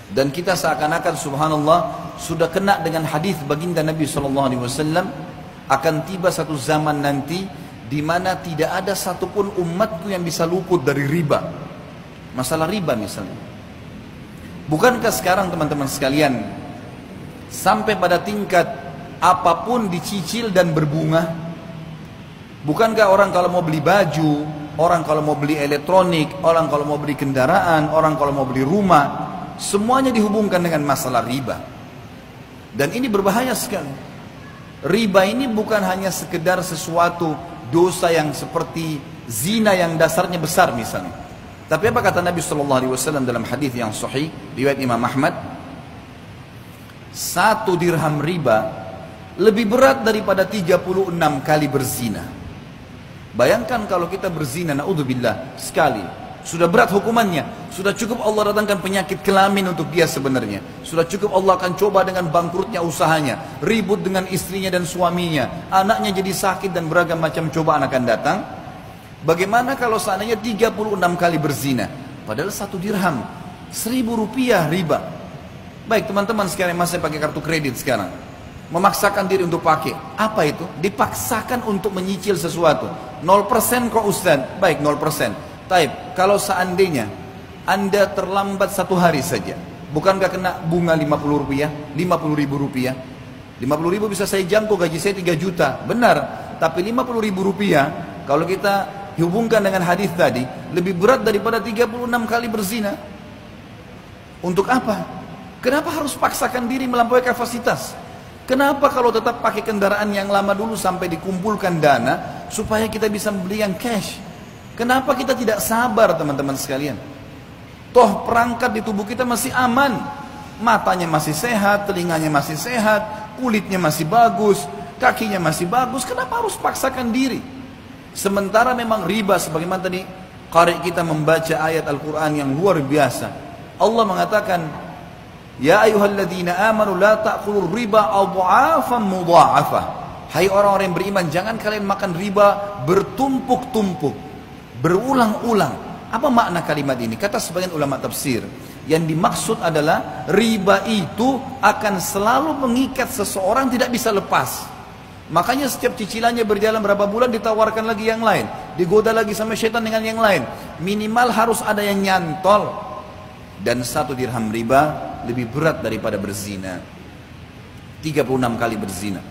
Dan kita seakan-akan subhanallah sudah kena dengan hadis baginda Nabi SAW, akan tiba satu zaman nanti di mana tidak ada satupun umatku yang bisa luput dari riba. Masalah riba misalnya. Bukankah sekarang teman-teman sekalian sampai pada tingkat apapun dicicil dan berbunga? Bukankah orang kalau mau beli baju, orang kalau mau beli elektronik, orang kalau mau beli kendaraan, orang kalau mau beli rumah, semuanya dihubungkan dengan masalah riba. Dan ini berbahaya sekali. Riba ini bukan hanya sekedar sesuatu dosa yang seperti zina yang dasarnya besar misalnya. Tapi apa kata Nabi SAW dalam hadis yang sahih riwayat Imam Ahmad? 1 dirham riba lebih berat daripada 36 kali berzina. Bayangkan kalau kita berzina, naudzubillah, sekali, sudah berat hukumannya. Sudah cukup Allah datangkan penyakit kelamin untuk dia sebenarnya. Sudah cukup Allah akan coba dengan bangkrutnya usahanya, ribut dengan istrinya dan suaminya, anaknya jadi sakit dan beragam macam cobaan akan datang. Bagaimana kalau seandainya 36 kali berzina? Padahal 1 dirham, 1.000 rupiah riba. Baik teman-teman sekalian, masih pakai kartu kredit sekarang, memaksakan diri untuk pakai. Apa itu? Dipaksakan untuk menyicil sesuatu. 0% kok Ustaz? Baik 0%. Taib, kalau seandainya Anda terlambat 1 hari saja, bukankah kena bunga 50 rupiah? 50 ribu rupiah? 50 ribu bisa saya jangkau, gaji saya 3 juta. Benar, tapi 50 ribu rupiah kalau kita hubungkan dengan hadis tadi, lebih berat daripada 36 kali berzina. Untuk apa? Kenapa harus paksakan diri melampaui kapasitas? Kenapa kalau tetap pakai kendaraan yang lama dulu sampai dikumpulkan dana supaya kita bisa membeli yang cash? Kenapa kita tidak sabar teman-teman sekalian? Toh perangkat di tubuh kita masih aman. Matanya masih sehat, telinganya masih sehat, kulitnya masih bagus, kakinya masih bagus. Kenapa harus paksakan diri? Sementara memang riba, sebagaimana tadi qari kita membaca ayat Al-Quran yang luar biasa. Allah mengatakan, ya ayyuhalladzina amanu la ta'kulur riba adha'afan mudha'afah. Hai orang-orang yang beriman, jangan kalian makan riba bertumpuk-tumpuk, berulang-ulang. Apa makna kalimat ini? Kata sebagian ulama tafsir, yang dimaksud adalah riba itu akan selalu mengikat seseorang, tidak bisa lepas. Makanya setiap cicilannya berjalan berapa bulan ditawarkan lagi yang lain, digoda lagi sama syaitan dengan yang lain. Minimal harus ada yang nyantol. Dan 1 dirham riba lebih berat daripada berzina. 36 kali berzina.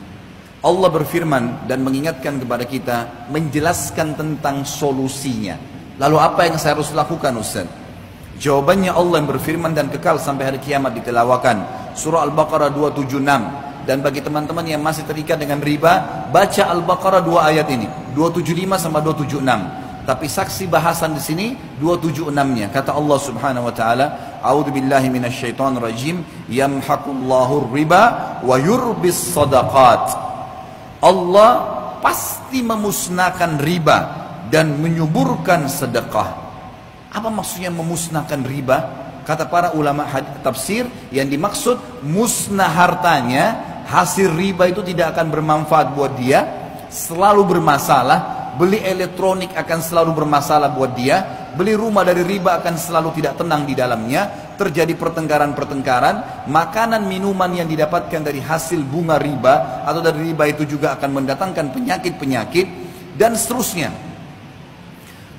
Allah berfirman dan mengingatkan kepada kita, menjelaskan tentang solusinya. Lalu apa yang saya harus lakukan Ustaz? Jawabannya Allah yang berfirman dan kekal sampai hari kiamat ditelawakan. Surah Al-Baqarah 276. Dan bagi teman-teman yang masih terikat dengan riba, baca Al-Baqarah 2 ayat ini, 275 sama 276. Tapi saksi bahasan di sini 276-nya. Kata Allah Subhanahu wa taala, "A'udzubillahi minasyaitonir rajim, yamhaqullahu riba wa yurbis shadaqat." Allah pasti memusnahkan riba dan menyuburkan sedekah. Apa maksudnya memusnahkan riba? Kata para ulama tafsir, yang dimaksud musnah hartanya, hasil riba itu tidak akan bermanfaat buat dia, selalu bermasalah. Beli elektronik akan selalu bermasalah buat dia, beli rumah dari riba akan selalu tidak tenang di dalamnya, terjadi pertengkaran-pertengkaran, makanan minuman yang didapatkan dari hasil bunga riba atau dari riba itu juga akan mendatangkan penyakit-penyakit dan seterusnya.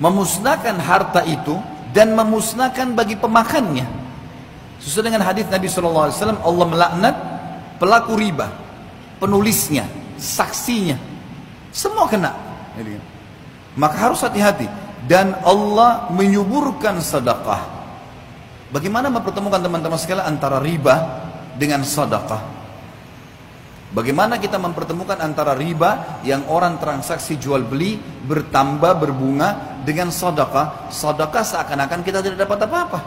Memusnahkan harta itu dan memusnahkan bagi pemakannya. Sesuai dengan hadis Nabi SAW, Allah melaknat pelaku riba, penulisnya, saksinya, semua kena. Maka harus hati-hati. Dan Allah menyuburkan sedekah. Bagaimana mempertemukan teman-teman sekalian antara riba dengan sedekah? Bagaimana kita mempertemukan antara riba yang orang transaksi jual beli bertambah berbunga dengan sedekah? Sedekah seakan-akan kita tidak dapat apa-apa.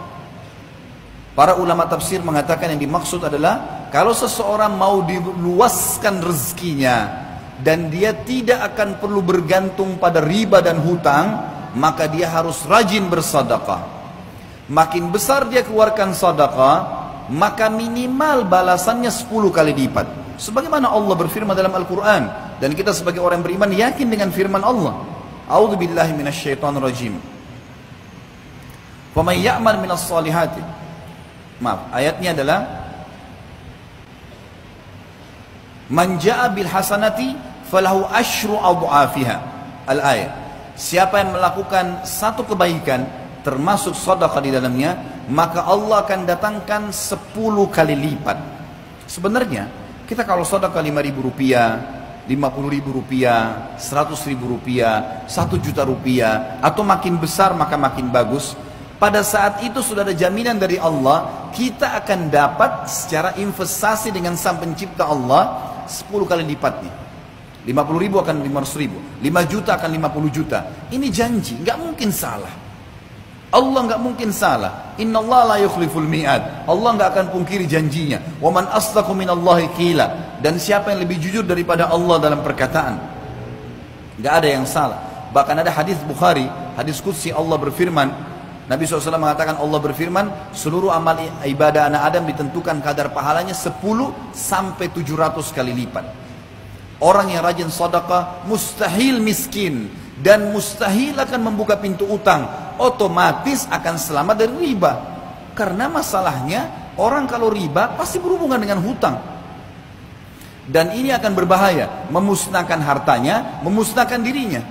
Para ulama tafsir mengatakan yang dimaksud adalah kalau seseorang mau diluaskan rezekinya dan dia tidak akan perlu bergantung pada riba dan hutang, maka dia harus rajin bersedekah. Makin besar dia keluarkan sedekah, maka minimal balasannya 10 kali lipat. Sebagaimana Allah berfirman dalam Al-Quran, dan kita sebagai orang beriman yakin dengan firman Allah. A'udzubillahi minasyaitonir rajim. Faman ya'mal minas salihati, Maaf, ayatnya adalah Man ja'a bil hasanati falahu asyru adhafiha. Al-ayat. Siapa yang melakukan satu kebaikan termasuk sedekah di dalamnya, maka Allah akan datangkan 10 kali lipat. Sebenarnya kita kalau sedekah 5.000 rupiah, 50.000 rupiah, 100.000 rupiah, 1 juta rupiah, atau makin besar maka makin bagus. Pada saat itu sudah ada jaminan dari Allah, kita akan dapat secara investasi dengan Sang Pencipta Allah 10 kali lipatnya. 50.000 akan 500.000, 5 juta akan 50 juta. Ini janji, nggak mungkin salah. Allah nggak mungkin salah. Inna Allah la yukhliful mi'ad. Allah nggak akan pungkiri janjinya. Wa man asdaqu minallahi qila. Dan siapa yang lebih jujur daripada Allah dalam perkataan? Nggak ada yang salah. Bahkan ada hadis Bukhari, hadis qudsi, Allah berfirman, Nabi SAW mengatakan, Allah berfirman, seluruh amal ibadah anak Adam ditentukan kadar pahalanya 10 sampai 700 kali lipat. Orang yang rajin sedekah mustahil miskin dan mustahil akan membuka pintu utang, otomatis akan selamat dari riba. Karena masalahnya orang kalau riba pasti berhubungan dengan hutang. Dan ini akan berbahaya, memusnahkan hartanya, memusnahkan dirinya.